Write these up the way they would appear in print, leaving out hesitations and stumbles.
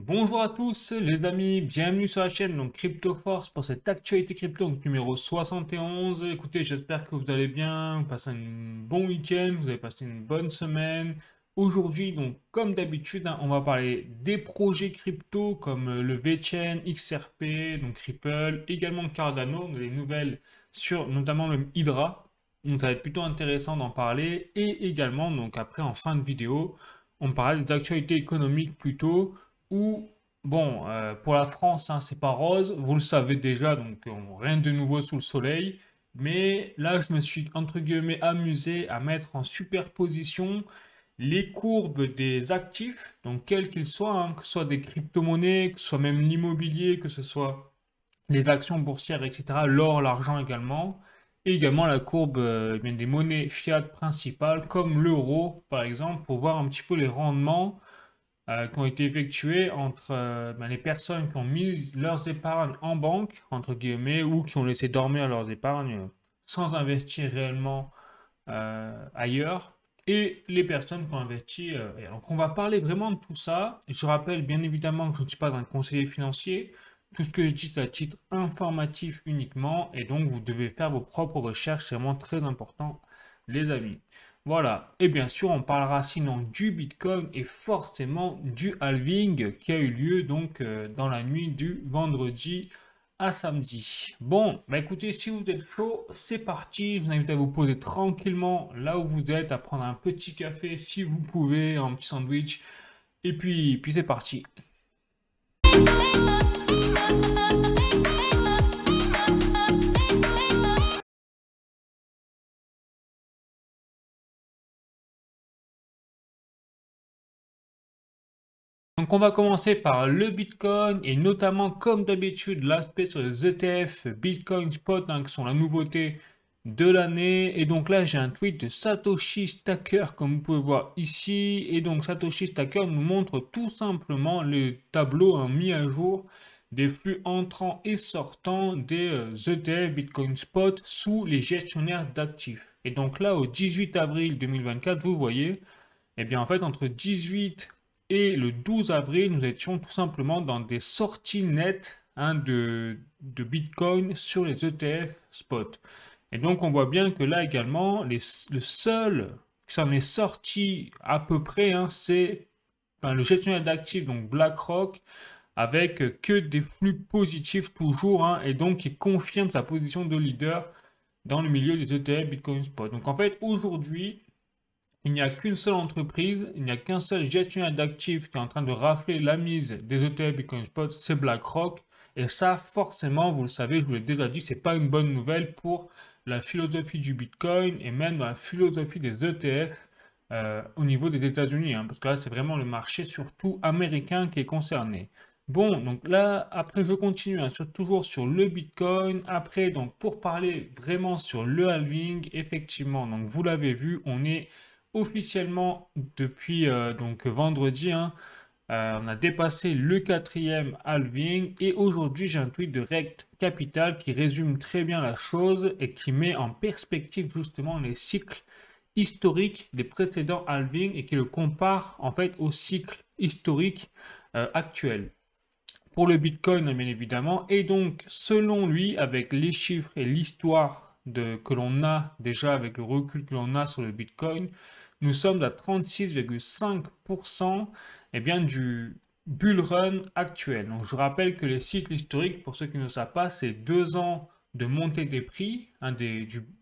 Bonjour à tous les amis, bienvenue sur la chaîne donc Crypto Force pour cette actualité crypto donc numéro 71. Écoutez, j'espère que vous allez bien, vous passez un bon week-end, vous avez passé une bonne semaine. Aujourd'hui donc comme d'habitude, on va parler des projets crypto comme le VeChain, XRP, donc Ripple, également Cardano, on a des nouvelles sur notamment même Hydra. Donc ça va être plutôt intéressant d'en parler et également donc après en fin de vidéo, on parlera des actualités économiques plutôt où, bon, pour la France, hein, c'est pas rose, vous le savez déjà, donc rien de nouveau sous le soleil. Mais là, je me suis, entre guillemets, amusé à mettre en superposition les courbes des actifs, donc quels qu'ils soient, hein, que ce soit des crypto-monnaies, que ce soit même l'immobilier, que ce soit les actions boursières, etc., l'or, l'argent également, et également la courbe bien des monnaies fiat principales, comme l'euro, par exemple, pour voir un petit peu les rendements qui ont été effectués entre les personnes qui ont mis leurs épargnes en banque, entre guillemets, ou qui ont laissé dormir leurs épargnes sans investir réellement ailleurs, et les personnes qui ont investi. Donc on va parler vraiment de tout ça. Je rappelle bien évidemment que je ne suis pas un conseiller financier. Tout ce que je dis, c'est à titre informatif uniquement, et donc vous devez faire vos propres recherches, c'est vraiment très important, les amis. Voilà, et bien sûr, on parlera sinon du Bitcoin et forcément du halving qui a eu lieu donc dans la nuit du vendredi à samedi. Bon, bah écoutez, si vous êtes chaud, c'est parti. Je vous invite à vous poser tranquillement là où vous êtes, à prendre un petit café si vous pouvez, un petit sandwich, et puis c'est parti. Donc on va commencer par le Bitcoin et notamment comme d'habitude l'aspect sur les ETF Bitcoin Spot qui sont la nouveauté de l'année. Et donc là j'ai un tweet de Satoshi Stacker comme vous pouvez voir ici. Et donc Satoshi Stacker nous montre tout simplement le tableau mis à jour des flux entrants et sortants des ETF Bitcoin Spot sous les gestionnaires d'actifs. Et donc là au 18 avril 2024 vous voyez, eh bien, en fait, entre 18 et le 12 avril, nous étions tout simplement dans des sorties nettes de Bitcoin sur les ETF spot. Et donc, on voit bien que là également, le seul qui s'en est sorti à peu près, c'est le gestionnaire d'actifs, donc BlackRock, avec que des flux positifs toujours, et donc qui confirme sa position de leader dans le milieu des ETF Bitcoin Spot. Donc, en fait, aujourd'hui, il n'y a qu'une seule entreprise, il n'y a qu'un seul gestionnaire d'actifs qui est en train de rafler la mise des ETF Bitcoin Spot, c'est BlackRock. Et ça, forcément, vous le savez, je vous l'ai déjà dit, c'est pas une bonne nouvelle pour la philosophie du Bitcoin et même dans la philosophie des ETF au niveau des États-Unis, parce que là, c'est vraiment le marché surtout américain qui est concerné. Bon, donc là, après, je continue, toujours sur le Bitcoin. Après, donc, pour parler vraiment sur le halving, effectivement, donc, vous l'avez vu, on est officiellement depuis donc vendredi, on a dépassé le quatrième halving et aujourd'hui j'ai un tweet de Rect Capital qui résume très bien la chose et qui met en perspective justement les cycles historiques des précédents halvings et qui le compare en fait au cycle historique actuel. Pour le Bitcoin, bien évidemment, et donc selon lui, avec les chiffres et l'histoire que l'on a déjà avec le recul que l'on a sur le Bitcoin, nous sommes à 36,5% du bull run actuel. Donc je rappelle que les cycles historiques, pour ceux qui ne savent pas, c'est 2 ans de montée des prix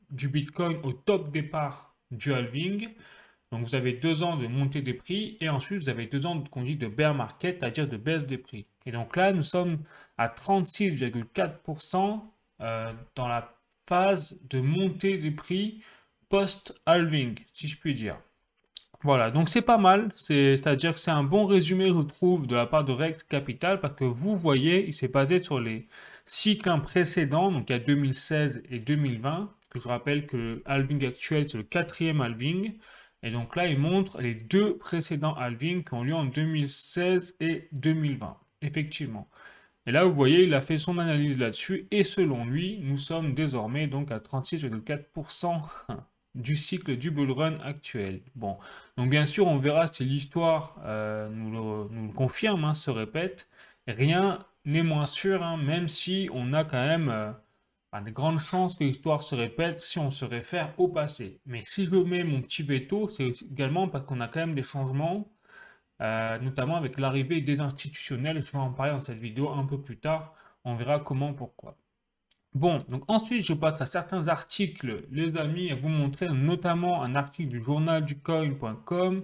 du Bitcoin au top départ du halving. Donc vous avez 2 ans de montée des prix et ensuite vous avez 2 ans de conduite de bear market, c'est-à-dire de baisse des prix. Et donc là, nous sommes à 36,4% dans la phase de montée des prix post-halving, si je puis dire. Voilà, donc c'est pas mal, c'est-à-dire que c'est un bon résumé, je trouve, de la part de Rect Capital, parce que vous voyez, il s'est basé sur les cycles précédents, donc il y a 2016 et 2020, que je rappelle que le halving actuel, c'est le quatrième halving, et donc là, il montre les 2 précédents halvings qui ont lieu en 2016 et 2020, effectivement. Et là, vous voyez, il a fait son analyse là-dessus, et selon lui, nous sommes désormais donc à 36,4% du cycle du bull run actuel. Bon, donc bien sûr, on verra si l'histoire nous le confirme, hein, se répète. Rien n'est moins sûr, hein, même si on a quand même des grandes chances que l'histoire se répète si on se réfère au passé. Mais si je mets mon petit veto, c'est également parce qu'on a quand même des changements, notamment avec l'arrivée des institutionnels. Je vais en parler dans cette vidéo un peu plus tard. On verra comment, pourquoi. Bon, donc ensuite, je passe à certains articles, les amis, à vous montrer notamment un article du journal du coin.com.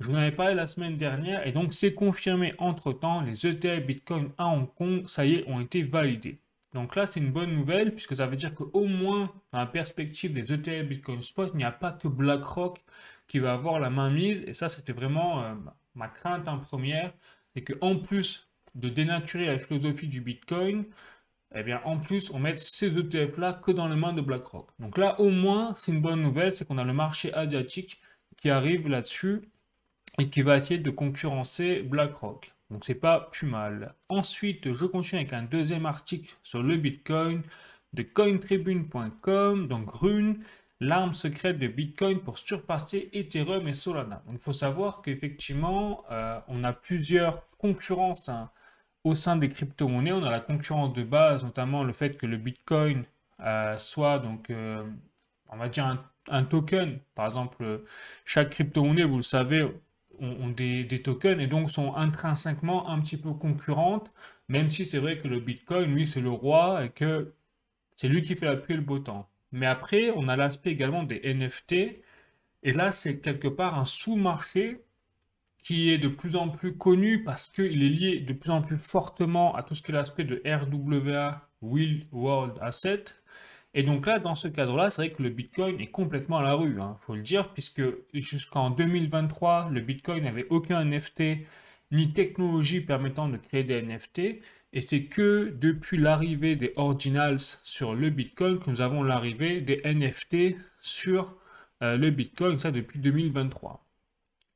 Je vous en avais parlé la semaine dernière et donc c'est confirmé entre-temps, les ETF Bitcoin à Hong Kong, ça y est, ont été validés. Donc là, c'est une bonne nouvelle puisque ça veut dire qu'au moins, dans la perspective des ETF Bitcoin Spot, il n'y a pas que BlackRock qui va avoir la main mise. Et ça, c'était vraiment ma crainte première. C'est qu'en plus de dénaturer la philosophie du Bitcoin, eh bien, en plus, on met ces ETF-là que dans les mains de BlackRock. Donc là, au moins, c'est une bonne nouvelle, c'est qu'on a le marché asiatique qui arrive là-dessus et qui va essayer de concurrencer BlackRock. Donc c'est pas plus mal. Ensuite, je continue avec un deuxième article sur le Bitcoin de cointribune.com, donc Rune, l'arme secrète de Bitcoin pour surpasser Ethereum et Solana. Donc il faut savoir qu'effectivement, on a plusieurs concurrences, hein, au sein des crypto-monnaies. On a la concurrence de base, notamment le fait que le Bitcoin soit donc, on va dire, un token. Par exemple, chaque crypto-monnaie, vous le savez, ont des tokens et donc sont intrinsèquement un petit peu concurrentes, même si c'est vrai que le Bitcoin, lui, c'est le roi et que c'est lui qui fait la pluie et le beau temps. Mais après, on a l'aspect également des NFT, et là, c'est quelque part un sous-marché qui est de plus en plus connu parce qu'il est lié de plus en plus fortement à tout ce qui est l'aspect de RWA, Real World Asset. Et donc là, dans ce cadre-là, c'est vrai que le Bitcoin est complètement à la rue, hein, faut le dire, puisque jusqu'en 2023, le Bitcoin n'avait aucun NFT ni technologie permettant de créer des NFT. Et c'est que depuis l'arrivée des Ordinals sur le Bitcoin que nous avons l'arrivée des NFT sur le Bitcoin, ça depuis 2023.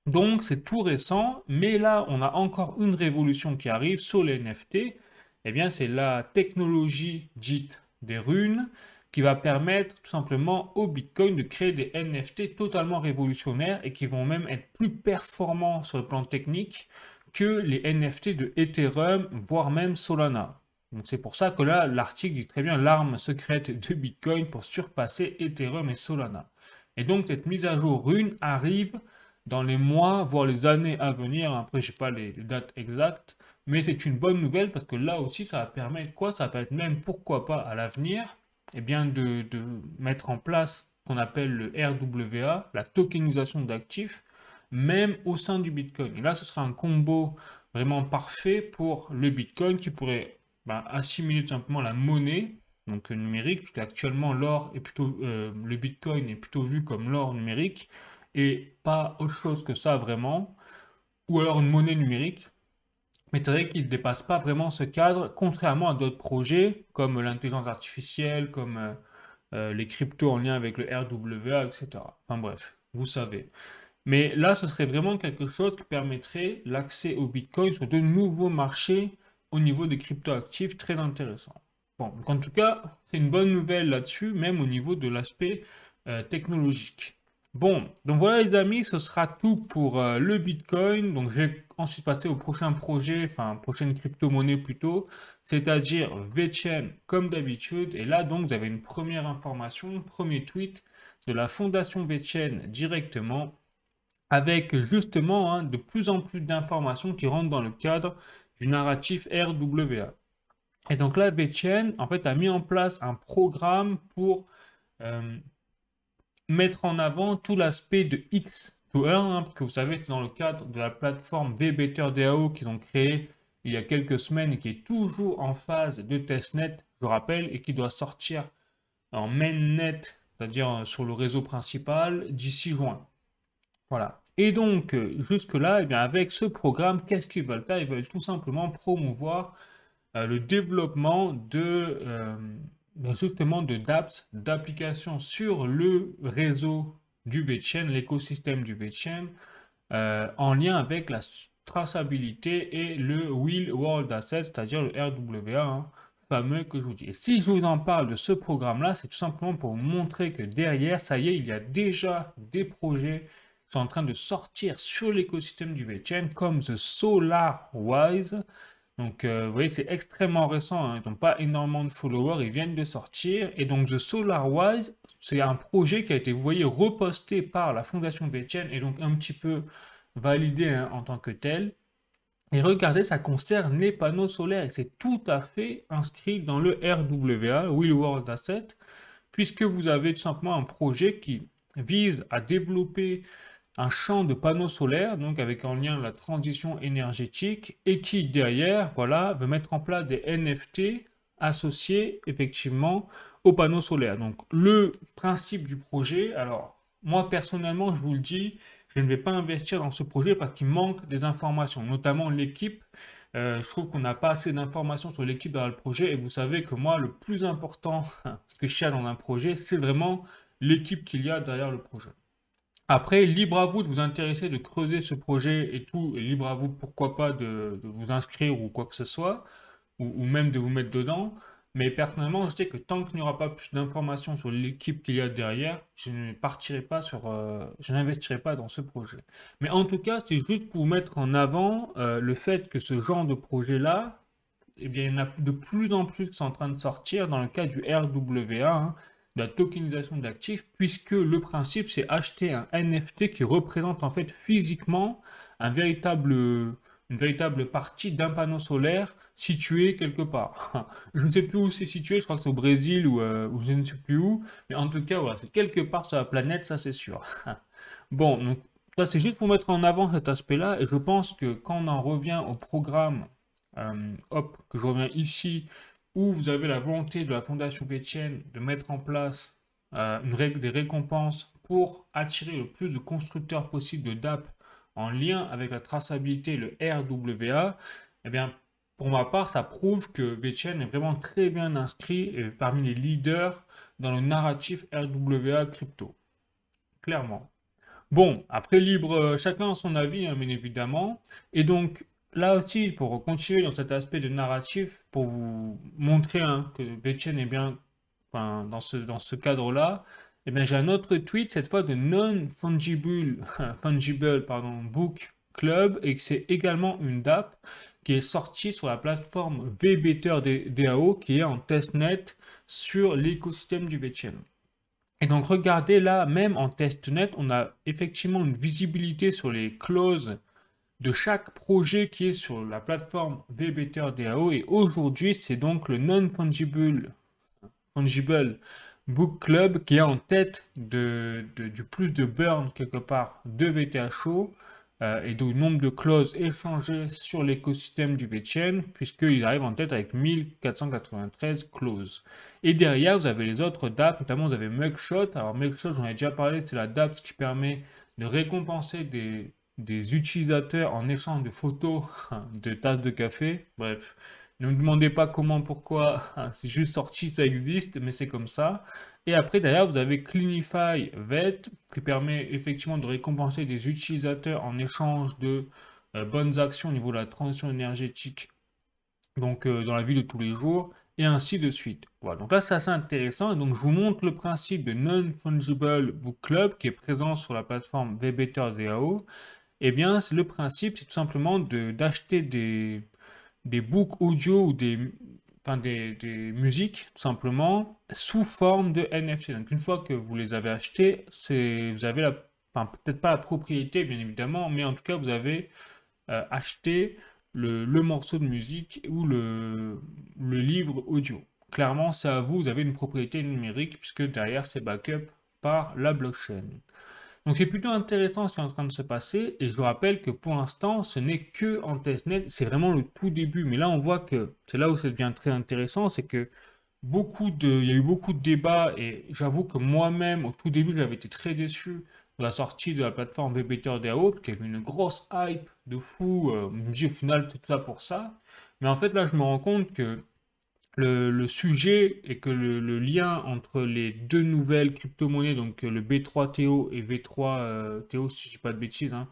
Donc c'est tout récent, mais là on a encore une révolution qui arrive sur les NFT. Eh bien c'est la technologie dite des runes qui va permettre tout simplement au Bitcoin de créer des NFT totalement révolutionnaires et qui vont même être plus performants sur le plan technique que les NFT de Ethereum, voire même Solana. Donc c'est pour ça que là l'article dit très bien l'arme secrète de Bitcoin pour surpasser Ethereum et Solana. Et donc cette mise à jour rune arrive dans les mois, voire les années à venir. Après, je sais pas les dates exactes, mais c'est une bonne nouvelle parce que là aussi, ça va permettre quoi? Ça va permettre même, pourquoi pas, à l'avenir, eh bien, de mettre en place ce qu'on appelle le RWA, la tokenisation d'actifs, même au sein du Bitcoin. Et là, ce sera un combo vraiment parfait pour le Bitcoin qui pourrait assimiler tout simplement la monnaie, donc numérique, parce qu'actuellement, l'or est plutôt, le Bitcoin est plutôt vu comme l'or numérique et pas autre chose que ça vraiment, ou alors une monnaie numérique. Mais c'est vrai qu'il ne dépasse pas vraiment ce cadre, contrairement à d'autres projets comme l'intelligence artificielle, comme les cryptos en lien avec le RWA, etc. Enfin bref, vous savez. Mais là, ce serait vraiment quelque chose qui permettrait l'accès au Bitcoin sur de nouveaux marchés au niveau des cryptoactifs très intéressant. Bon, donc en tout cas, c'est une bonne nouvelle là-dessus, même au niveau de l'aspect technologique. Bon, donc voilà les amis, ce sera tout pour le Bitcoin. Donc je vais ensuite passer au prochain projet, enfin prochaine crypto-monnaie plutôt, c'est-à-dire VeChain comme d'habitude. Et là donc vous avez une première information, premier tweet de la fondation VeChain directement, avec justement de plus en plus d'informations qui rentrent dans le cadre du narratif RWA. Et donc là, VeChain en fait a mis en place un programme pour mettre en avant tout l'aspect de X to Earn, parce que vous savez, c'est dans le cadre de la plateforme VBetterDAO qu'ils ont créé il y a quelques semaines et qui est toujours en phase de testnet, je rappelle, et qui doit sortir en mainnet, c'est-à-dire sur le réseau principal, d'ici juin. Voilà. Et donc, jusque-là, eh bien, avec ce programme, qu'est-ce qu'ils veulent faire? Ils veulent tout simplement promouvoir le développement justement de dApps, d'applications sur le réseau du VeChain, l'écosystème du VeChain, en lien avec la traçabilité et le Real World Asset, c'est-à-dire le RWA, hein, fameux que je vous dis. Et si je vous en parle de ce programme-là, c'est tout simplement pour vous montrer que derrière, ça y est, il y a déjà des projets qui sont en train de sortir sur l'écosystème du VeChain, comme The SolarWise. Donc, vous voyez, c'est extrêmement récent, hein. Ils n'ont pas énormément de followers, ils viennent de sortir. Et donc, The SolarWise, c'est un projet qui a été, vous voyez, reposté par la fondation VeChain et donc un petit peu validé, hein, en tant que tel. Et regardez, ça concerne les panneaux solaires et c'est tout à fait inscrit dans le RWA, Real World Asset, puisque vous avez tout simplement un projet qui vise à développer un champ de panneaux solaires, donc avec en lien la transition énergétique, et qui derrière, voilà, veut mettre en place des NFT associés effectivement aux panneaux solaires. Donc le principe du projet, alors moi personnellement, je vous le dis, je ne vais pas investir dans ce projet parce qu'il manque des informations, notamment l'équipe. Je trouve qu'on n'a pas assez d'informations sur l'équipe dans le projet, et vous savez que moi, le plus important, ce que je cherche dans un projet, c'est vraiment l'équipe qu'il y a derrière le projet. Après, libre à vous de vous intéresser, de creuser ce projet et tout, et libre à vous, pourquoi pas, de vous inscrire ou quoi que ce soit, ou même de vous mettre dedans. Mais personnellement, je sais que tant qu'il n'y aura pas plus d'informations sur l'équipe qu'il y a derrière, je ne partirai pas je n'investirai pas dans ce projet. Mais en tout cas, c'est juste pour vous mettre en avant le fait que ce genre de projet-là, eh bien, il y en a de plus en plus qui sont en train de sortir dans le cas du RWA, hein, de la tokenisation d'actifs, puisque le principe, c'est acheter un NFT qui représente en fait physiquement une véritable partie d'un panneau solaire situé quelque part. Je ne sais plus où c'est situé, je crois que c'est au Brésil ou je ne sais plus où, mais en tout cas, voilà, c'est quelque part sur la planète, ça c'est sûr. Bon, donc ça c'est juste pour mettre en avant cet aspect-là, et je pense que quand on en revient au programme, hop, que je reviens ici, où vous avez la volonté de la Fondation VeChain de mettre en place des récompenses pour attirer le plus de constructeurs possible de DApp en lien avec la traçabilité, le RWA, eh bien, pour ma part, ça prouve que VeChain est vraiment très bien inscrit et parmi les leaders dans le narratif RWA crypto. Clairement. Bon, après libre, chacun a son avis, hein, bien évidemment. Et donc, là aussi, pour continuer dans cet aspect de narratif, pour vous montrer, hein, que VeChain est bien, enfin, dans ce cadre-là, eh bien, j'ai un autre tweet, cette fois de Non-Fungible pardon, Book Club, et que c'est également une DApp qui est sortie sur la plateforme VBetter DAO, qui est en testnet sur l'écosystème du VeChain. Et donc regardez là, même en testnet, on a effectivement une visibilité sur les clauses de chaque projet qui est sur la plateforme VBetter DAO. Et aujourd'hui, c'est donc le Non-Fungible Book Club qui est en tête du plus de burn quelque part de VTHO et du nombre de clauses échangées sur l'écosystème du VeChain, puisqu'il arrive en tête avec 1493 clauses. Et derrière, vous avez les autres dApps, notamment vous avez Mugshot. Alors Mugshot, j'en ai déjà parlé, c'est la dApp qui permet de récompenser des utilisateurs en échange de photos de tasses de café. Bref, ne me demandez pas comment, pourquoi, c'est juste sorti, ça existe, mais c'est comme ça. Et après, derrière, vous avez Cleanify Vet, qui permet effectivement de récompenser des utilisateurs en échange de bonnes actions au niveau de la transition énergétique, donc dans la vie de tous les jours, et ainsi de suite. Voilà, donc là, c'est assez intéressant. Et donc, je vous montre le principe de Non-Fungible Book Club, qui est présent sur la plateforme VBetter DAO. Eh bien, le principe, c'est tout simplement d'acheter des books audio ou des musiques, tout simplement, sous forme de NFT. Donc, une fois que vous les avez achetés, vous avez enfin, peut-être pas la propriété, bien évidemment, mais en tout cas, vous avez acheté le morceau de musique ou le livre audio. Clairement, c'est à vous, vous avez une propriété numérique, puisque derrière, c'est backup par la blockchain. Donc c'est plutôt intéressant ce qui est en train de se passer, et je vous rappelle que pour l'instant ce n'est que en testnet, c'est vraiment le tout début, mais là on voit que c'est là où ça devient très intéressant, c'est que il y a eu beaucoup de débats, et j'avoue que moi-même au tout début j'avais été très déçu de la sortie de la plateforme VBetter DAO, qui avait une grosse hype de fou, je me dis au final c'est tout ça pour ça, mais en fait là je me rends compte que le sujet est que le lien entre les deux nouvelles crypto-monnaies, donc le B3TO et V3TO, si je dis pas de bêtises, hein,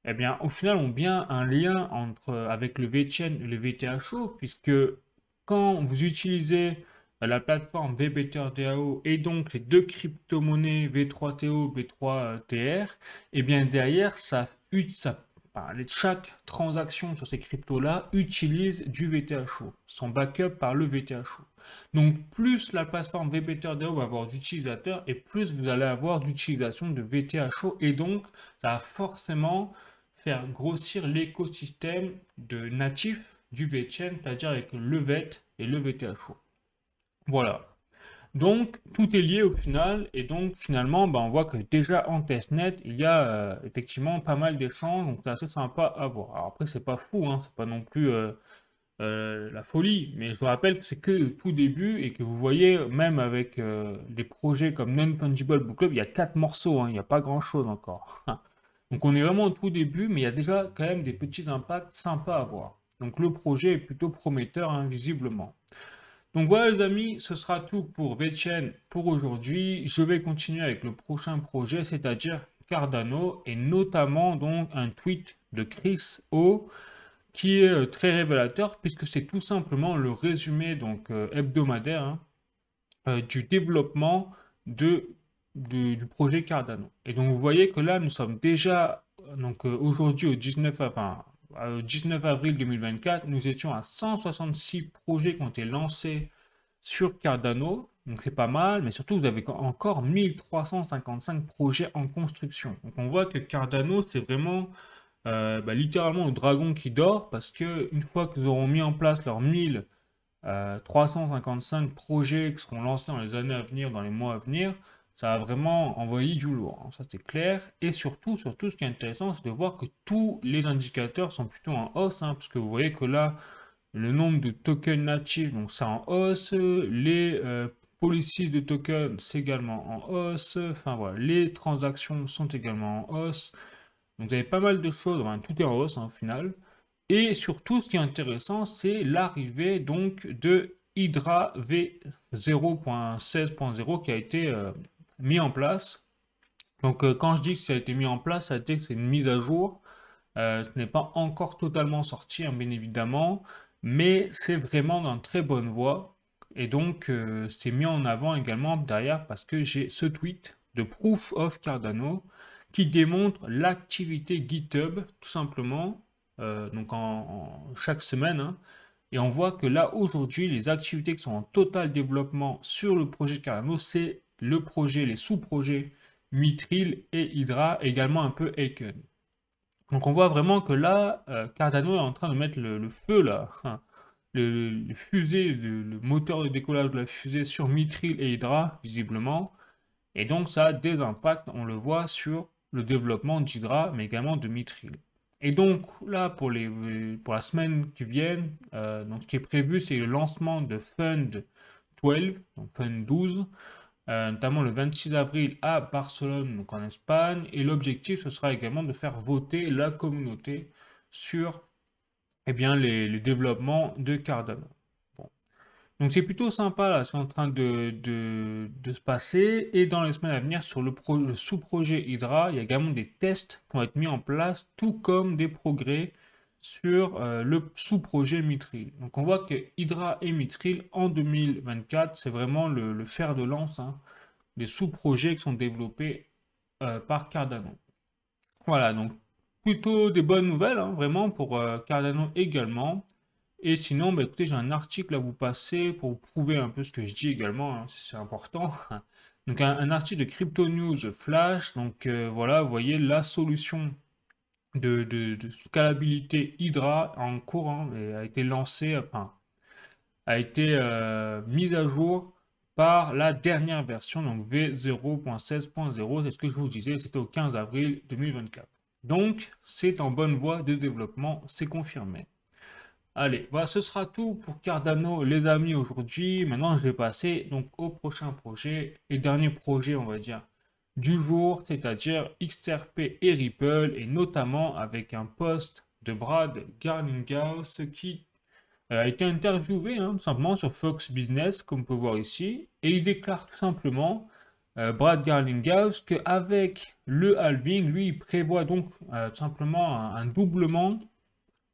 eh bien, au final, ont bien un lien avec le VeChain et le VTHO, puisque quand vous utilisez la plateforme VBTRDAO et donc les deux crypto-monnaies V3TO, V3TR, et bien derrière, chaque transaction sur ces cryptos-là utilise du VTHO, son backup par le VTHO. Donc plus la plateforme VBTRDAO va avoir d'utilisateurs et plus vous allez avoir d'utilisation de VTHO et donc ça va forcément faire grossir l'écosystème de natifs du VeChain, c'est-à-dire avec le VET et le VTHO. Voilà. Donc, tout est lié au final, et donc finalement, on voit que déjà en testnet, il y a effectivement pas mal d'échanges, donc c'est assez sympa à voir. Alors après, c'est pas fou, hein, c'est pas non plus la folie, mais je vous rappelle que c'est que le tout début, et que vous voyez, même avec des projets comme Non-Fungible Book Club, il y a 4 morceaux, hein, il n'y a pas grand-chose encore. Donc on est vraiment au tout début, mais il y a déjà quand même des petits impacts sympas à voir. Donc le projet est plutôt prometteur, hein, visiblement. Donc voilà les amis, ce sera tout pour VeChain pour aujourd'hui. Je vais continuer avec le prochain projet, c'est-à-dire Cardano, et notamment donc un tweet de Chris O qui est très révélateur puisque c'est tout simplement le résumé donc hebdomadaire, hein, du développement du projet Cardano. Et donc vous voyez que là nous sommes déjà donc aujourd'hui au 19 avril 2024, nous étions à 166 projets qui ont été lancés sur Cardano, donc c'est pas mal, mais surtout vous avez encore 1355 projets en construction. Donc on voit que Cardano c'est vraiment littéralement le dragon qui dort, parce que une fois qu'ils auront mis en place leurs 1355 projets qui seront lancés dans les années à venir, dans les mois à venir, ça va vraiment envoyer du lourd, hein, ça c'est clair. Et surtout, ce qui est intéressant, c'est de voir que tous les indicateurs sont plutôt en hausse, hein, parce que vous voyez que là, le nombre de tokens natifs, donc c'est en hausse, les policies de tokens, c'est également en hausse, enfin voilà, les transactions sont également en hausse. Donc vous avez pas mal de choses, enfin, tout est en hausse, hein, au final. Et surtout, ce qui est intéressant, c'est l'arrivée donc de Hydra V0.16.0 qui a été mis en place. Donc quand je dis que ça a été mis en place, ça a été que c'est une mise à jour. Ce n'est pas encore totalement sorti, hein, bien évidemment, mais c'est vraiment dans une très bonne voie. Et donc c'est mis en avant également derrière parce que j'ai ce tweet de Proof of Cardano qui démontre l'activité GitHub tout simplement, donc chaque semaine, hein. Et on voit que là, aujourd'hui, les activités qui sont en total développement sur le projet Cardano, c'est le projet, les sous-projets Mithril et Hydra, également un peu Aiken. Donc on voit vraiment que là, Cardano est en train de mettre le feu, là, hein, le fusée, le moteur de décollage de la fusée sur Mithril et Hydra, visiblement. Et donc ça a des impacts, on le voit, sur le développement d'Hydra, mais également de Mithril. Et donc là, pour la semaine qui vient, donc, ce qui est prévu, c'est le lancement de Fund 12, donc Fund 12, notamment le 26 avril à Barcelone, donc en Espagne. Et l'objectif, ce sera également de faire voter la communauté sur les développements de Cardano. Bon. Donc c'est plutôt sympa là, c'est en train de se passer. Et dans les semaines à venir, sur le sous-projet Hydra, il y a également des tests qui vont être mis en place, tout comme des progrès sur le sous-projet Mithril. Donc on voit que Hydra et Mithril en 2024, c'est vraiment le fer de lance, hein, des sous-projets qui sont développés par Cardano. Voilà, donc plutôt des bonnes nouvelles, hein, vraiment, pour Cardano également. Et sinon, écoutez, j'ai un article à vous passer pour vous prouver un peu ce que je dis également, hein, c'est important. Donc un article de Crypto News Flash, donc voilà, vous voyez la solution de scalabilité Hydra en cours, hein, a été lancée, enfin, a été mise à jour par la dernière version, donc V0.16.0, c'est ce que je vous disais, c'était au 15 avril 2024. Donc, c'est en bonne voie de développement, c'est confirmé. Allez, voilà, ce sera tout pour Cardano, les amis, aujourd'hui. Maintenant, je vais passer donc au prochain projet et dernier projet, on va dire, du jour, c'est-à-dire XRP et Ripple, et notamment avec un post de Brad Garlinghouse qui a été interviewé, hein, tout simplement sur Fox Business, comme on peut voir ici, et il déclare tout simplement, Brad Garlinghouse, qu'avec le halving, lui, il prévoit donc tout simplement un doublement,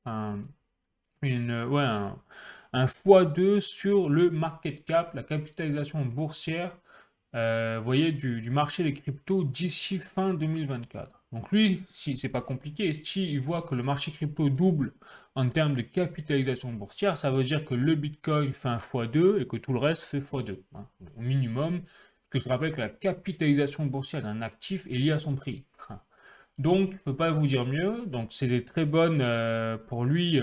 un, un x2 sur le market cap, la capitalisation boursière, vous voyez, du marché des cryptos d'ici fin 2024. Donc lui, si c'est pas compliqué, si il voit que le marché crypto double en termes de capitalisation boursière, ça veut dire que le Bitcoin fait un x2 et que tout le reste fait x2, hein, au minimum. Que je rappelle que la capitalisation boursière d'un actif est liée à son prix. Donc, je ne peux pas vous dire mieux. Donc, c'est des très bonnes, pour lui,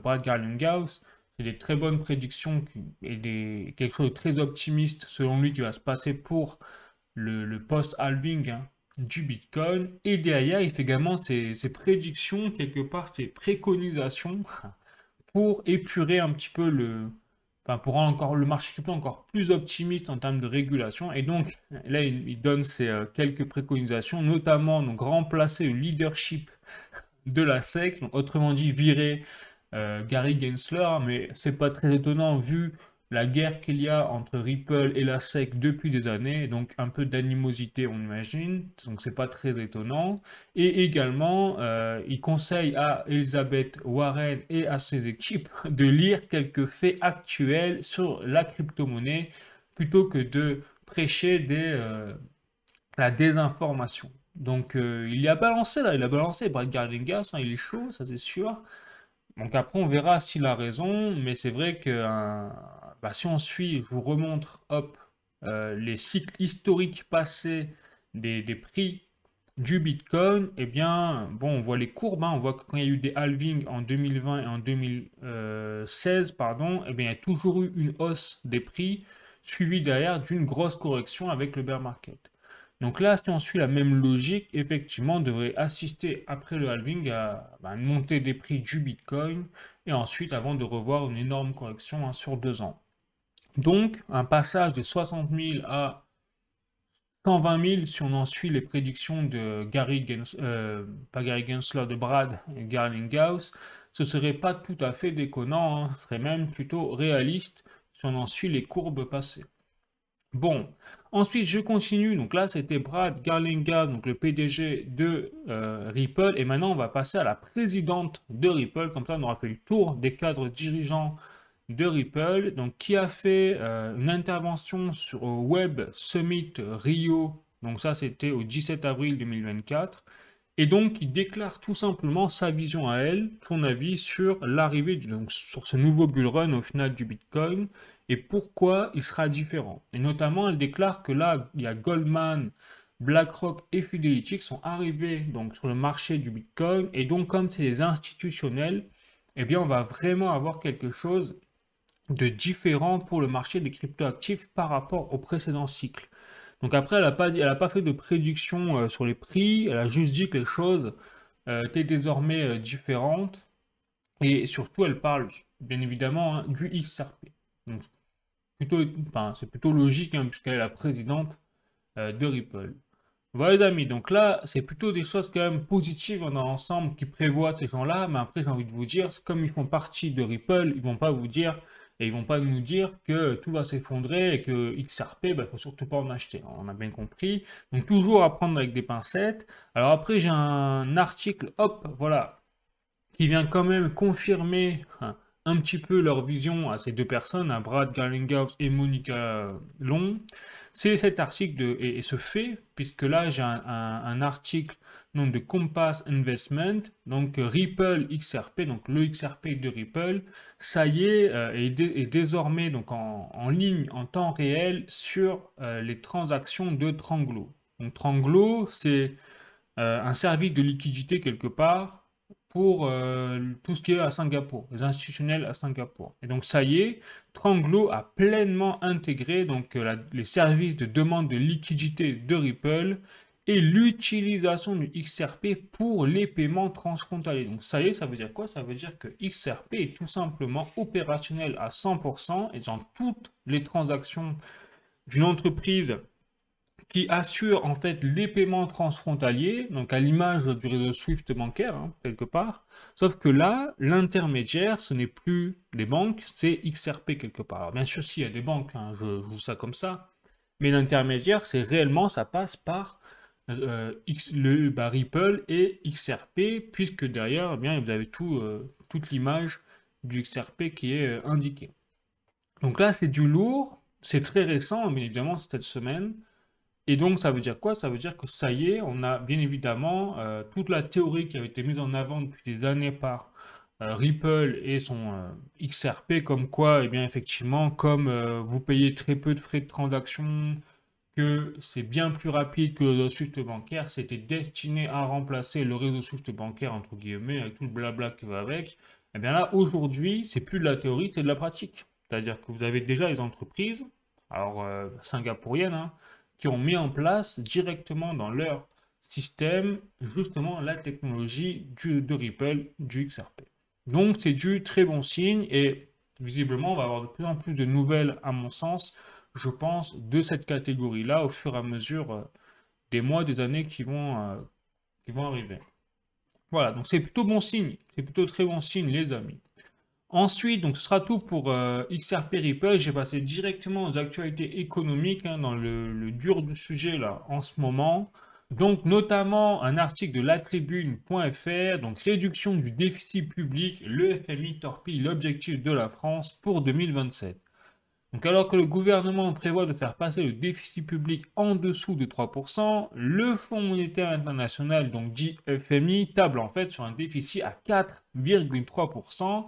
Brad Garlinghouse, c'est des très bonnes prédictions et quelque chose de très optimiste selon lui qui va se passer pour le post-halving, hein, du Bitcoin. Et derrière, il fait également ses prédictions, quelque part, ses préconisations pour épurer un petit peu enfin, pour rendre encore le marché crypto encore plus optimiste en termes de régulation. Et donc, là, il donne ses quelques préconisations, notamment donc remplacer le leadership de la SEC, donc autrement dit virer Gary Gensler, mais c'est pas très étonnant vu la guerre qu'il y a entre Ripple et la SEC depuis des années, donc un peu d'animosité on imagine, donc c'est pas très étonnant. Et également, il conseille à Elizabeth Warren et à ses équipes de lire quelques faits actuels sur la crypto-monnaie plutôt que de prêcher la désinformation. Donc il y a balancé là, il a balancé Brad Garlinghouse, hein, il est chaud, ça c'est sûr. Donc après, on verra s'il a raison, mais c'est vrai que bah, si on suit, je vous remontre, hop, les cycles historiques passés des prix du Bitcoin, eh bien, bon, on voit les courbes, hein, on voit que quand il y a eu des halvings en 2020 et en 2016, pardon, eh bien, il y a toujours eu une hausse des prix, suivie derrière d'une grosse correction avec le bear market. Donc là, si on suit la même logique, effectivement, on devrait assister après le halving à bah, une montée des prix du Bitcoin et ensuite avant de revoir une énorme correction, hein, sur 2 ans. Donc, un passage de 60 000 à 120 000 si on en suit les prédictions de pas Gary Gensler, de Brad Garlinghouse, ce serait pas tout à fait déconnant, hein, ce serait même plutôt réaliste si on en suit les courbes passées. Bon, ensuite je continue. Donc là, c'était Brad Garlinghouse, donc le PDG de Ripple. Et maintenant, on va passer à la présidente de Ripple. Comme ça, on aura fait le tour des cadres dirigeants de Ripple. Donc, qui a fait une intervention sur Web Summit Rio. Donc ça, c'était au 17 avril 2024. Et donc, il déclare tout simplement sa vision à elle, son avis sur l'arrivée, donc sur ce nouveau bull run au final du Bitcoin et pourquoi il sera différent. Et notamment, elle déclare que là, il y a Goldman, BlackRock et Fidelity qui sont arrivés donc sur le marché du Bitcoin. Et donc, comme c'est des institutionnels, eh bien, on va vraiment avoir quelque chose de différent pour le marché des cryptoactifs par rapport au précédent cycle. Donc après, elle a pas fait de prédiction sur les prix, elle a juste dit que les choses étaient désormais différentes. Et surtout, elle parle, bien évidemment, hein, du XRP. Donc, enfin, c'est plutôt logique, hein, puisqu'elle est la présidente de Ripple. Voilà les amis, donc là, c'est plutôt des choses quand même positives dans l'ensemble qui prévoient ces gens-là, mais après j'ai envie de vous dire, comme ils font partie de Ripple, ils vont pas vous dire, et ils vont pas nous dire que tout va s'effondrer et que XRP, bah, faut surtout pas en acheter, on a bien compris. Donc toujours à prendre avec des pincettes. Alors après j'ai un article, hop, voilà, qui vient quand même confirmer, hein, un petit peu leur vision à ces deux personnes, à Brad Garlinghouse et Monica Long. C'est cet article et ce fait, puisque là j'ai un article donc, de Compass Investment, donc Ripple XRP, donc le XRP de Ripple, ça y est, est désormais donc en ligne en temps réel sur les transactions de Tranglo. Donc Tranglo, c'est un service de liquidité quelque part pour tout ce qui est à Singapour, les institutionnels à Singapour. Et donc ça y est, Tranglo a pleinement intégré donc, les services de demande de liquidité de Ripple et l'utilisation du XRP pour les paiements transfrontaliers. Donc ça y est, ça veut dire quoi? Ça veut dire que XRP est tout simplement opérationnel à 100% et dans toutes les transactions d'une entreprise qui assure en fait les paiements transfrontaliers, donc à l'image du réseau Swift bancaire, hein, quelque part. Sauf que là, l'intermédiaire, ce n'est plus les banques, c'est XRP quelque part. Alors bien sûr, s'il y a des banques, hein, je joue ça comme ça, mais l'intermédiaire, c'est réellement, ça passe par Ripple et XRP, puisque derrière, eh bien, vous avez toute l'image du XRP qui est indiqué. Donc là, c'est du lourd, c'est très récent, bien évidemment, cette semaine. Et donc, ça veut dire quoi? Ça veut dire que ça y est, on a bien évidemment toute la théorie qui avait été mise en avant depuis des années par Ripple et son XRP, comme quoi, eh bien, effectivement, comme vous payez très peu de frais de transaction, que c'est bien plus rapide que le réseau Swift bancaire, c'était destiné à remplacer le réseau Swift bancaire, entre guillemets, avec tout le blabla qui va avec. Et bien là, aujourd'hui, c'est plus de la théorie, c'est de la pratique. C'est-à-dire que vous avez déjà les entreprises, alors singapouriennes, hein, qui ont mis en place directement dans leur système, justement, la technologie de Ripple, du XRP. Donc, c'est du très bon signe et visiblement, on va avoir de plus en plus de nouvelles, à mon sens, je pense, de cette catégorie-là au fur et à mesure des mois, des années qui vont arriver. Voilà, donc c'est plutôt bon signe, c'est plutôt très bon signe, les amis. Ensuite, donc ce sera tout pour XRP Ripple. J'ai passé directement aux actualités économiques hein, dans le dur du sujet là en ce moment. Donc notamment un article de latribune.fr, donc réduction du déficit public, le FMI torpille l'objectif de la France pour 2027. Donc alors que le gouvernement prévoit de faire passer le déficit public en dessous de 3%, le Fonds monétaire international, donc dit FMI, table en fait sur un déficit à 4,3%,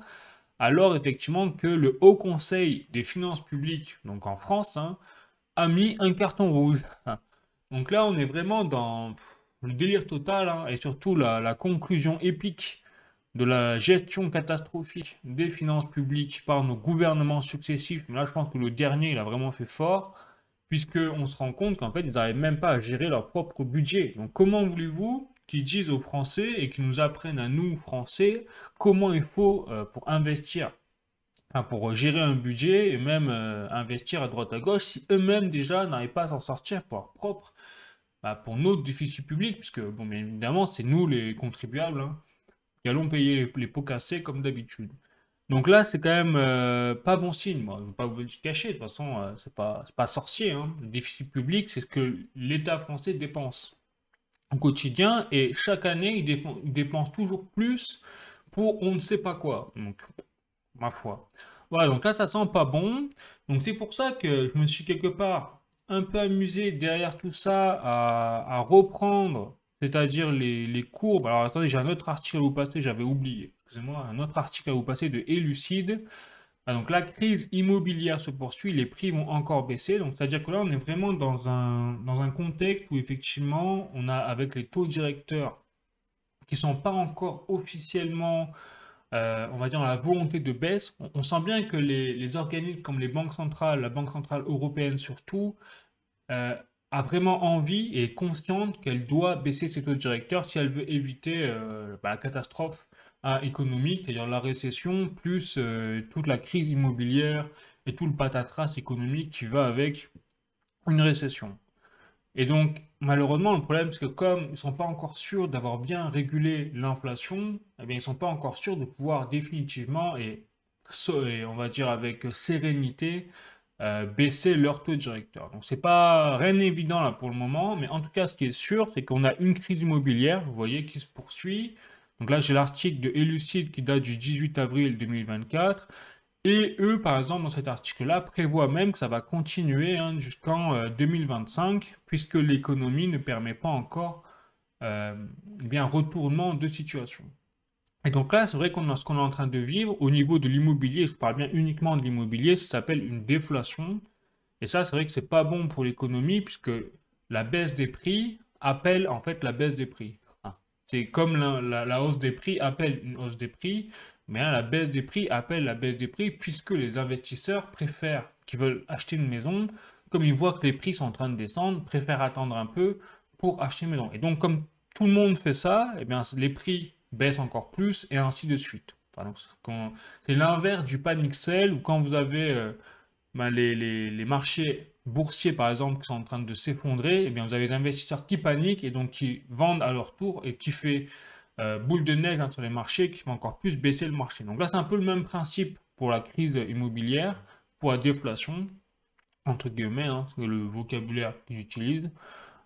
alors effectivement que le Haut Conseil des finances publiques, donc en France, hein, a mis un carton rouge. Donc là, on est vraiment dans le délire total hein, et surtout la conclusion épique de la gestion catastrophique des finances publiques par nos gouvernements successifs. Mais là, je pense que le dernier, il a vraiment fait fort, puisqu'on se rend compte qu'en fait, ils n'arrivent même pas à gérer leur propre budget. Donc comment voulez-vous qu'ils disent aux Français et qu'ils nous apprennent à nous, Français, comment il faut pour investir, enfin, pour gérer un budget et même investir à droite à gauche, si eux-mêmes déjà n'arrivent pas à s'en sortir pour leur propre, pour notre déficit public, puisque bon, bien évidemment, c'est nous les contribuables, hein, qui allons payer les pots cassés comme d'habitude. Donc là, c'est quand même pas bon signe. Moi, je ne vais pas vous le cacher, de toute façon, c'est pas sorcier. Hein. Le déficit public, c'est ce que l'État français dépense au quotidien et chaque année, il dépense toujours plus pour on ne sait pas quoi. Donc, ma foi. Voilà, donc là, ça sent pas bon. Donc c'est pour ça que je me suis quelque part un peu amusé derrière tout ça à reprendre, c'est-à-dire les courbes. Alors attendez, j'ai un autre article à vous passer, j'avais oublié. Excusez-moi, un autre article à vous passer de Elucide. Ah, donc la crise immobilière se poursuit, les prix vont encore baisser. Donc c'est-à-dire que là, on est vraiment dans un contexte où effectivement, on a avec les taux directeurs qui sont pas encore officiellement on va dire, la volonté de baisse, on sent bien que les organismes comme les banques centrales, la Banque centrale européenne surtout, euh, a vraiment envie et est consciente qu'elle doit baisser ses taux directeurs si elle veut éviter la catastrophe hein, économique, c'est-à-dire la récession, plus toute la crise immobilière et tout le patatras économique qui va avec une récession. Et donc, malheureusement, le problème, c'est que comme ils ne sont pas encore sûrs d'avoir bien régulé l'inflation, eh bien, ils ne sont pas encore sûrs de pouvoir définitivement et on va dire avec sérénité baisser leur taux directeur. Donc, c'est pas rien d'évident là pour le moment, mais en tout cas, ce qui est sûr, c'est qu'on a une crise immobilière, vous voyez, qui se poursuit. Donc là, j'ai l'article de Elucide qui date du 18 avril 2024. Et eux, par exemple, dans cet article-là, prévoient même que ça va continuer hein, jusqu'en 2025, puisque l'économie ne permet pas encore un retournement de situation. Et donc là, c'est vrai qu'on a ce qu'on est en train de vivre au niveau de l'immobilier, je parle bien uniquement de l'immobilier, ça s'appelle une déflation. Et ça, c'est vrai que c'est pas bon pour l'économie, puisque la baisse des prix appelle en fait la baisse des prix. Hein. C'est comme la hausse des prix appelle une hausse des prix, mais hein, la baisse des prix appelle la baisse des prix, puisque les investisseurs préfèrent, qui veulent acheter une maison, comme ils voient que les prix sont en train de descendre, préfèrent attendre un peu pour acheter une maison. Et donc, comme tout le monde fait ça, eh bien, les prix baissent encore plus, et ainsi de suite. Enfin, c'est l'inverse du panic sell, où quand vous avez les marchés boursiers, par exemple, qui sont en train de s'effondrer, eh bien, vous avez les investisseurs qui paniquent et donc qui vendent à leur tour et qui fait boule de neige hein, sur les marchés, qui fait encore plus baisser le marché. Donc là, c'est un peu le même principe pour la crise immobilière, pour la déflation, entre guillemets, hein, c'est le vocabulaire que j'utilise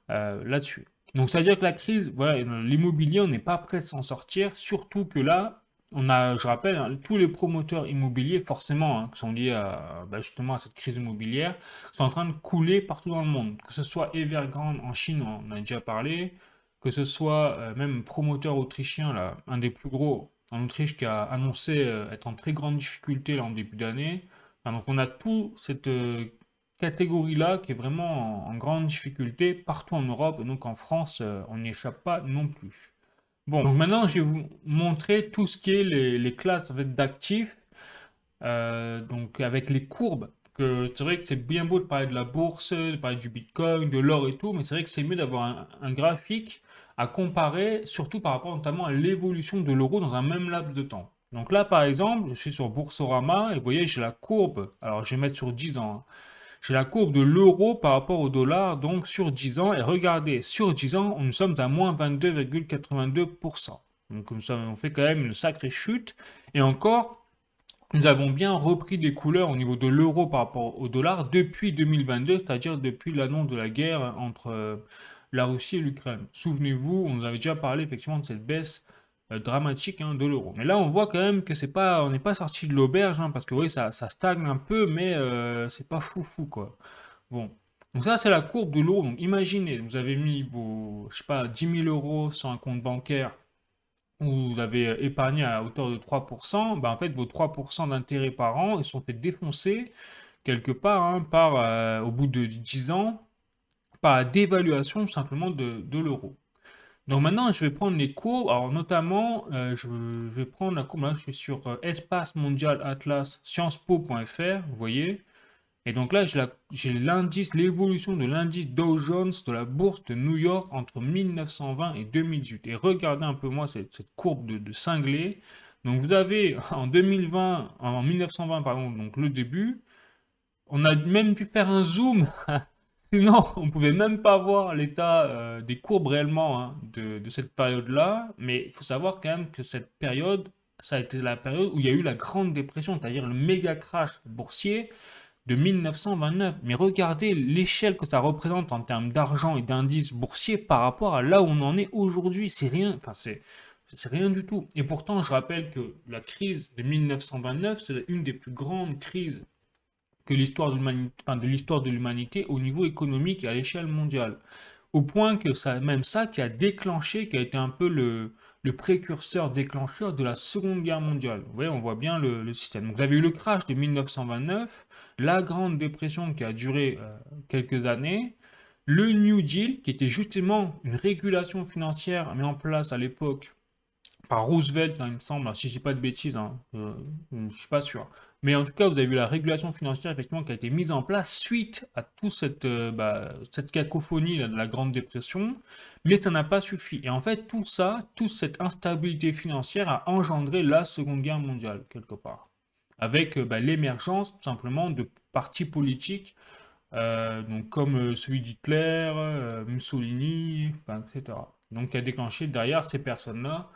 là-dessus. Donc, c'est-à-dire que la crise, voilà, l'immobilier, on n'est pas prêt de s'en sortir, surtout que là, je rappelle, hein, tous les promoteurs immobiliers, forcément, hein, qui sont liés à, bah, justement à cette crise immobilière, sont en train de couler partout dans le monde. Que ce soit Evergrande en Chine, on en a déjà parlé, que ce soit même promoteur autrichien, là, un des plus gros en Autriche qui a annoncé être en très grande difficulté là, en début d'année. Enfin, donc on a toute cette catégorie-là qui est vraiment en grande difficulté partout en Europe, et donc en France, on n'y échappe pas non plus. Bon, donc maintenant, je vais vous montrer tout ce qui est les classes en fait, d'actifs, donc avec les courbes. Que c'est vrai que c'est bien beau de parler de la bourse, de parler du Bitcoin, de l'or et tout, mais c'est vrai que c'est mieux d'avoir un graphique à comparer, surtout par rapport notamment à l'évolution de l'euro dans un même laps de temps. Donc là, par exemple, je suis sur Boursorama et vous voyez, j'ai la courbe. Alors, je vais mettre sur 10 ans, hein. J'ai la courbe de l'euro par rapport au dollar, donc sur 10 ans. Et regardez, sur 10 ans, nous sommes à moins 22,82%. Donc on fait quand même une sacrée chute. Et encore, nous avons bien repris des couleurs au niveau de l'euro par rapport au dollar depuis 2022, c'est-à-dire depuis l'annonce de la guerre entre la Russie et l'Ukraine. Souvenez-vous, on nous avait déjà parlé effectivement de cette baisse dramatique hein, de l'euro. Mais là, on voit quand même que c'est pas, on n'est pas sorti de l'auberge, hein, parce que oui, ça stagne un peu, mais c'est pas fou fou quoi. Bon. Donc ça, c'est la courbe de l'euro. Donc imaginez, vous avez mis vos, je sais pas, 10 000 euros sur un compte bancaire où vous avez épargné à hauteur de 3%, ben en fait, vos 3% d'intérêt par an, ils sont fait défoncer quelque part hein, par, au bout de 10 ans par la dévaluation simplement de l'euro. Donc maintenant, je vais prendre les courbes. Alors notamment, je vais prendre la courbe. Là, je suis sur Espace Mondial Atlas Sciencespo.fr, vous voyez. Et donc là, j'ai l'indice, l'évolution de l'indice Dow Jones de la bourse de New York entre 1920 et 2018. Et regardez un peu moi cette courbe de cinglé. Donc vous avez en 2020, en 1920 pardon, donc le début, on a même dû faire un zoom. Sinon, on ne pouvait même pas voir l'état des courbes réellement hein, de cette période-là. Mais il faut savoir quand même que cette période, ça a été la période où il y a eu la Grande Dépression, c'est-à-dire le méga crash boursier de 1929. Mais regardez l'échelle que ça représente en termes d'argent et d'indices boursiers par rapport à là où on en est aujourd'hui. C'est rien, enfin c'est rien du tout. Et pourtant, je rappelle que la crise de 1929, c'est une des plus grandes crises que l'histoire de l'humanité, enfin, de l'histoire de l'humanité au niveau économique et à l'échelle mondiale. Au point que ça, même ça qui a déclenché, qui a été un peu le précurseur déclencheur de la Seconde Guerre mondiale. Vous voyez, on voit bien le système. Donc, vous avez eu le crash de 1929, la Grande Dépression qui a duré quelques années, le New Deal, qui était justement une régulation financière mise en place à l'époque par Roosevelt, hein, il me semble, alors, si je dis pas de bêtises, hein, je suis pas sûr. Mais en tout cas, vous avez vu la régulation financière effectivement qui a été mise en place suite à toute cette cacophonie là, de la Grande Dépression, mais ça n'a pas suffi. Et en fait, tout ça, toute cette instabilité financière a engendré la Seconde Guerre mondiale, quelque part. Avec l'émergence tout simplement de partis politiques, donc comme celui d'Hitler, Mussolini, enfin, etc. Donc qui a déclenché derrière ces personnes-là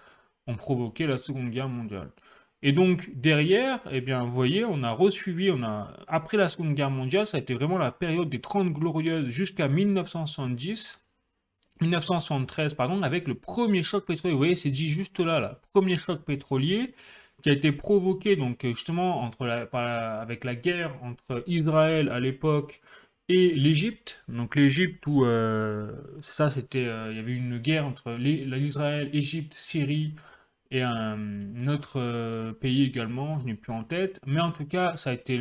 ont provoqué la Seconde Guerre mondiale. Et donc derrière, eh bien, vous voyez, on a resuivi, après la Seconde Guerre mondiale, ça a été vraiment la période des 30 glorieuses jusqu'à 1970, 1973, pardon, avec le premier choc pétrolier. Vous voyez, c'est dit juste là, là, premier choc pétrolier qui a été provoqué donc justement avec la guerre entre Israël à l'époque et l'Égypte. Donc l'Égypte où ça c'était, il y avait une guerre entre l'Israël, Égypte, Syrie et un autre pays également, je n'ai plus en tête, mais en tout cas, ça a été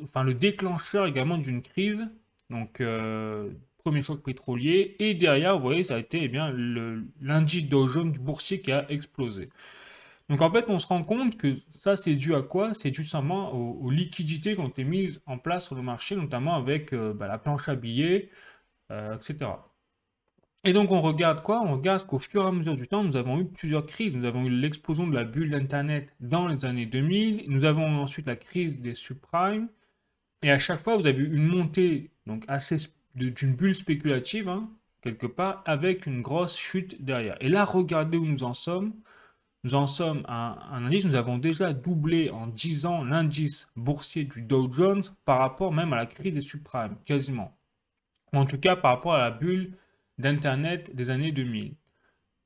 enfin, le déclencheur également d'une crise, donc premier choc pétrolier, et derrière, vous voyez, ça a été eh bien, l'indice Dow Jones du boursier qui a explosé. Donc en fait, on se rend compte que ça, c'est dû à quoi? C'est dû simplement aux liquidités qui ont été mises en place sur le marché, notamment avec la planche à billets, etc. Et donc on regarde quoi? On regarde qu'au fur et à mesure du temps, nous avons eu plusieurs crises. Nous avons eu l'explosion de la bulle d'Internet dans les années 2000. Nous avons ensuite la crise des subprimes. Et à chaque fois, vous avez eu une montée donc d'une bulle spéculative, hein, quelque part, avec une grosse chute derrière. Et là, regardez où nous en sommes. Nous en sommes à un indice. Nous avons déjà doublé en 10 ans l'indice boursier du Dow Jones par rapport même à la crise des subprimes, quasiment. En tout cas, par rapport à la bulle d'Internet des années 2000.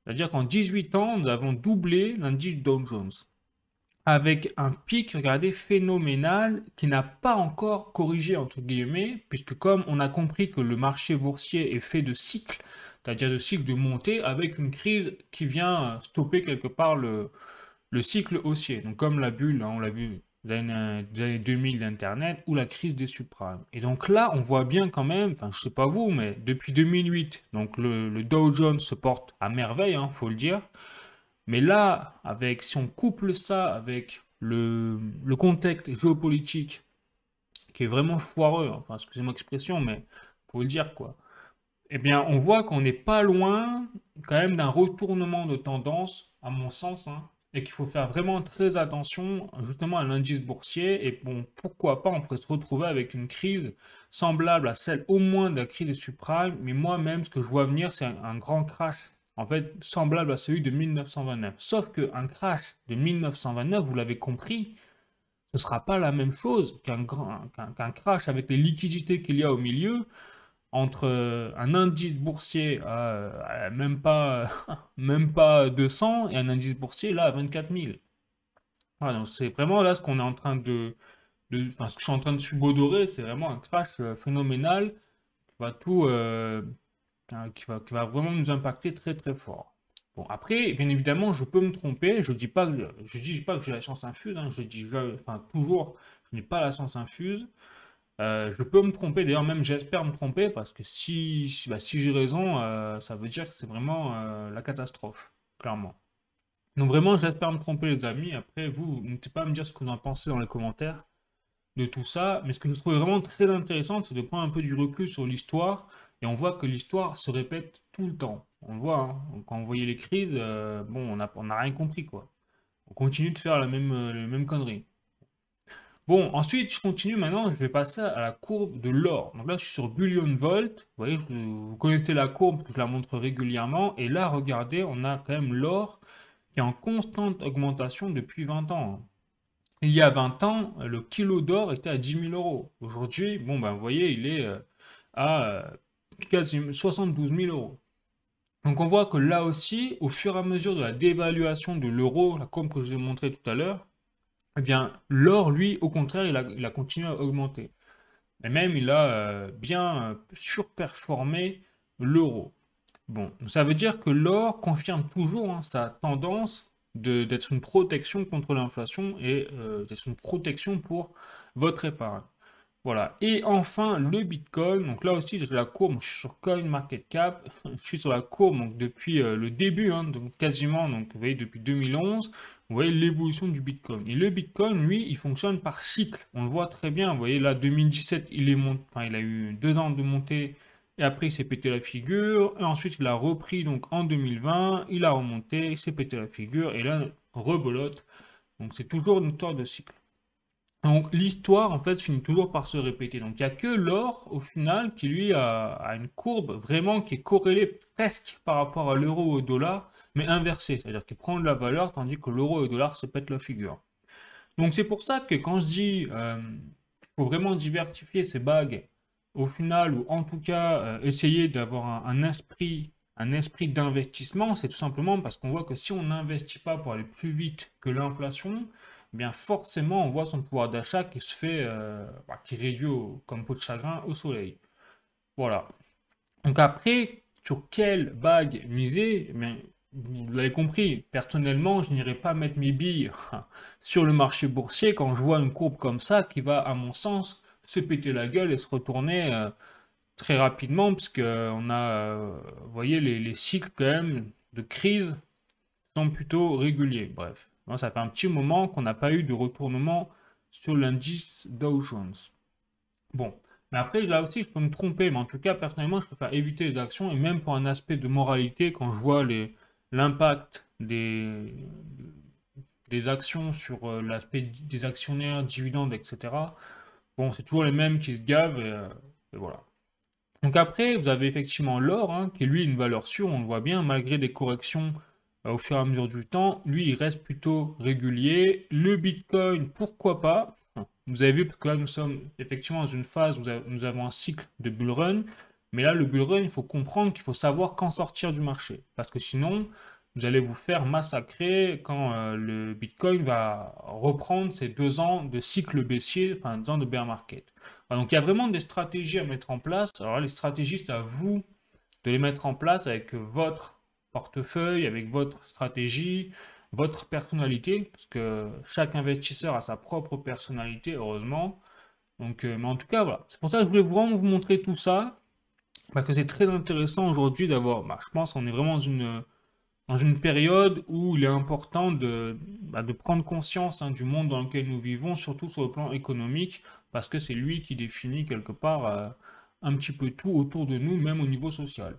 C'est-à-dire qu'en 18 ans, nous avons doublé l'indice Dow Jones. Avec un pic, regardez, phénoménal qui n'a pas encore corrigé, entre guillemets, puisque comme on a compris que le marché boursier est fait de cycles, c'est-à-dire de cycles de montée, avec une crise qui vient stopper quelque part le cycle haussier. Donc comme la bulle, hein, on l'a vu des années 2000 d'Internet, ou la crise des subprimes. Et donc là, on voit bien quand même, enfin je sais pas vous, mais depuis 2008, donc le Dow Jones se porte à merveille, hein, faut le dire. Mais là, si on couple ça avec le contexte géopolitique qui est vraiment foireux, enfin, excusez-moi l'expression, mais faut le dire quoi, eh bien, on voit qu'on n'est pas loin quand même d'un retournement de tendance, à mon sens, hein, et qu'il faut faire vraiment très attention justement à l'indice boursier. Et bon, pourquoi pas, on pourrait se retrouver avec une crise semblable à celle au moins de la crise des subprimes, mais moi-même, ce que je vois venir, c'est un grand crash, en fait, semblable à celui de 1929. Sauf qu'un crash de 1929, vous l'avez compris, ce ne sera pas la même chose qu'un crash avec les liquidités qu'il y a au milieu entre un indice boursier à même pas 200 et un indice boursier là à 24 000. Voilà, donc c'est vraiment là ce qu'on est en train enfin, ce que je suis en train de subodorer, c'est vraiment un crash phénoménal qui va qui va vraiment nous impacter très très fort. Bon, après, bien évidemment, je peux me tromper. Je dis pas que j'ai la science infuse. Hein, enfin, toujours, je n'ai pas la science infuse. Je peux me tromper, d'ailleurs même j'espère me tromper, parce que si j'ai raison, ça veut dire que c'est vraiment la catastrophe, clairement. Donc vraiment j'espère me tromper les amis, après vous, n'hésitez pas à me dire ce que vous en pensez dans les commentaires de tout ça, mais ce que je trouve vraiment très intéressant, c'est de prendre un peu du recul sur l'histoire, et on voit que l'histoire se répète tout le temps. On le voit, hein. Quand on voyait les crises, bon, on n'a rien compris, quoi. On continue de faire les mêmes conneries. Bon, ensuite, je continue maintenant, je vais passer à la courbe de l'or. Donc là, je suis sur Bullion Volt. Vous voyez, vous connaissez la courbe, parce que je la montre régulièrement. Et là, regardez, on a quand même l'or qui est en constante augmentation depuis 20 ans. Il y a 20 ans, le kilo d'or était à 10 000 euros. Aujourd'hui, bon, ben, vous voyez, il est à quasi 72 000 euros. Donc on voit que là aussi, au fur et à mesure de la dévaluation de l'euro, la courbe que je vous ai montré tout à l'heure, eh bien, l'or, lui, au contraire, il a continué à augmenter. Et même, il a bien surperformé l'euro. Bon, ça veut dire que l'or confirme toujours hein, sa tendance d'être une protection contre l'inflation et d'être une protection pour votre épargne. Voilà. Et enfin, le Bitcoin. Donc là aussi, j'ai la courbe. Je suis sur CoinMarketCap. Je suis sur la courbe donc, depuis le début, hein, donc quasiment, donc, vous voyez, depuis 2011. Vous voyez l'évolution du Bitcoin. Et le Bitcoin, lui, il fonctionne par cycle. On le voit très bien. Vous voyez, là, 2017, enfin, il a eu 2 ans de montée. Et après, il s'est pété la figure. Et ensuite, il a repris donc en 2020. Il a remonté, il s'est pété la figure. Et là, rebolote. Donc, c'est toujours une histoire de cycle. Donc l'histoire en fait finit toujours par se répéter. Donc il n'y a que l'or au final qui lui a une courbe vraiment qui est corrélée presque par rapport à l'euro ou au dollar, mais inversée. C'est-à-dire qu'il prend de la valeur tandis que l'euro et le dollar se pètent la figure. Donc c'est pour ça que quand je dis qu'il faut vraiment diversifier ces bagues au final, ou en tout cas essayer d'avoir un esprit d'investissement, c'est tout simplement parce qu'on voit que si on n'investit pas pour aller plus vite que l'inflation, eh bien forcément on voit son pouvoir d'achat qui se fait, qui réduit comme peau de chagrin au soleil. Voilà. Donc après, sur quelle bague miser? Eh bien, vous l'avez compris, personnellement, je n'irai pas mettre mes billes sur le marché boursier quand je vois une courbe comme ça qui va, à mon sens, se péter la gueule et se retourner très rapidement, puisque on a, vous voyez, les cycles quand même de crise sont plutôt réguliers. Bref, moi, ça fait un petit moment qu'on n'a pas eu de retournement sur l'indice Dow Jones. Bon, mais après, là aussi, je peux me tromper, mais en tout cas, personnellement, je préfère éviter les actions, et même pour un aspect de moralité, quand je vois l'impact des actions sur l'aspect des actionnaires, dividendes, etc., bon, c'est toujours les mêmes qui se gavent, et voilà. Donc après, vous avez effectivement l'or, hein, qui est lui une valeur sûre, on le voit bien, malgré des corrections au fur et à mesure du temps, lui, il reste plutôt régulier. Le Bitcoin, pourquoi pas? Vous avez vu, parce que là, nous sommes effectivement dans une phase où nous avons un cycle de bull run. Mais là, le bull run, il faut comprendre qu'il faut savoir quand sortir du marché. Parce que sinon, vous allez vous faire massacrer quand le Bitcoin va reprendre ces 2 ans de cycle baissier, enfin 2 ans de bear market. Voilà, donc il y a vraiment des stratégies à mettre en place. Alors là, les stratégies, c'est à vous de les mettre en place avec votre portefeuille, avec votre stratégie, votre personnalité, parce que chaque investisseur a sa propre personnalité, heureusement. Donc, mais en tout cas, voilà. C'est pour ça que je voulais vraiment vous montrer tout ça, parce que c'est très intéressant aujourd'hui d'avoir, je pense qu'on est vraiment dans une période où il est important de prendre conscience, hein, du monde dans lequel nous vivons, surtout sur le plan économique, parce que c'est lui qui définit quelque part un petit peu tout autour de nous, même au niveau social.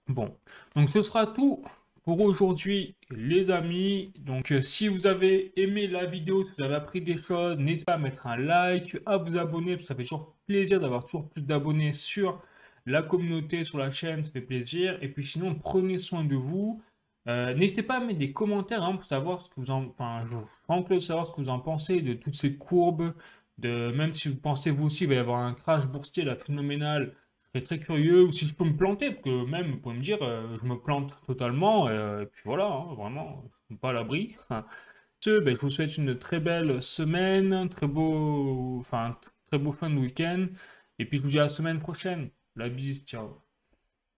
Bon, donc ce sera tout pour aujourd'hui, les amis. Donc, si vous avez aimé la vidéo, si vous avez appris des choses, n'hésitez pas à mettre un like, à vous abonner, parce que ça fait toujours plaisir d'avoir toujours plus d'abonnés sur la communauté, sur la chaîne, ça fait plaisir. Et puis sinon, prenez soin de vous. N'hésitez pas à mettre des commentaires, hein, pour savoir ce que vous en... Enfin, je veux vraiment curieux de savoir ce que vous en pensez de toutes ces courbes, même si vous pensez vous aussi qu'il va y avoir un crash boursier là, phénoménal. Je serais très curieux, ou si je peux me planter, parce que même, vous pouvez me dire, je me plante totalement, et puis voilà, hein, vraiment, je ne suis pas à l'abri. Ben, je vous souhaite une très belle semaine, très beau fin de week-end, et puis je vous dis à la semaine prochaine. La bise, ciao.